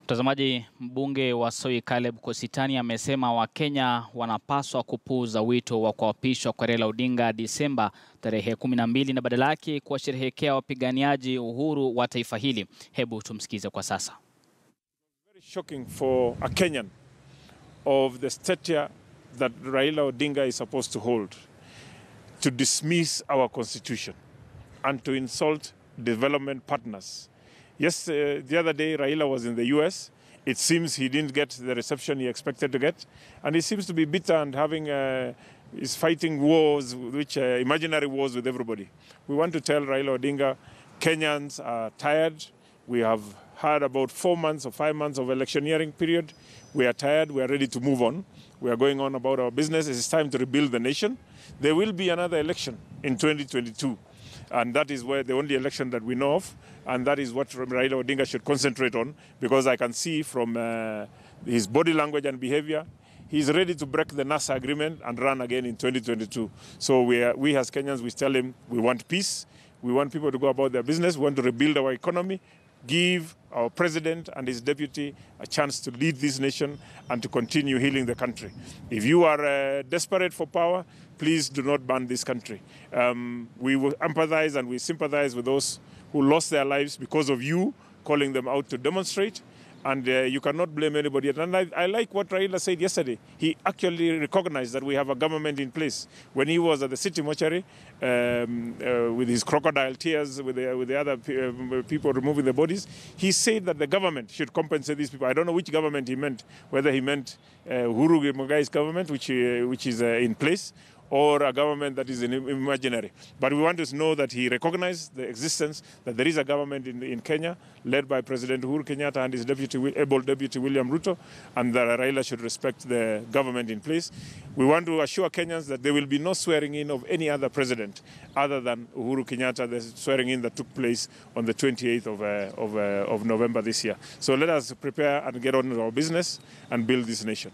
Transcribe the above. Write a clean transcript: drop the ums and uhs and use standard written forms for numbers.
Mtazamaji, mbunge wa Soi Kositany amesema Wakenya wanapaswa kupuuza wito wa kuapishwa kwa Raila Odinga Disemba tarehe 12 na badala yake kuwasherehekea wapiganiaji uhuru wa taifa hili. Hebu tumsikize kwa sasa. Very shocking for a Kenyan of the stature that Raila Odinga is supposed to hold to dismiss our constitution and to insult development partners. Yes, the other day Raila was in the US. It seems he didn't get the reception he expected to get. And he seems to be bitter and is fighting wars, imaginary wars with everybody. We want to tell Raila Odinga, Kenyans are tired. We have had about 4 months or 5 months of electioneering period. We are tired. We are ready to move on. We are going on about our business. It is time to rebuild the nation. There will be another election in 2022. And that is the only election that we know of. And that is what Raila Odinga should concentrate on, because I can see from his body language and behavior, he's ready to break the NASA agreement and run again in 2022. So we as Kenyans, we tell him we want peace. We want people to go about their business. We want to rebuild our economy, give our president and his deputy a chance to lead this nation and to continue healing the country. If you are desperate for power, please do not ban this country. We will empathize and we sympathize with those who lost their lives because of you calling them out to demonstrate. And you cannot blame anybody. And I like what Raila said yesterday. He actually recognized that we have a government in place. When he was at the city mortuary with his crocodile tears, with the other people removing the bodies, he said that the government should compensate these people. I don't know which government he meant, whether he meant Uhuru Muigai's government, which is in place, or a government that is imaginary. But we want to know that he recognized the existence, that there is a government in Kenya led by President Uhuru Kenyatta and his able deputy William Ruto, and that Raila should respect the government in place. We want to assure Kenyans that there will be no swearing in of any other president other than Uhuru Kenyatta, the swearing in that took place on the 28th of November this year. So let us prepare and get on with our business and build this nation.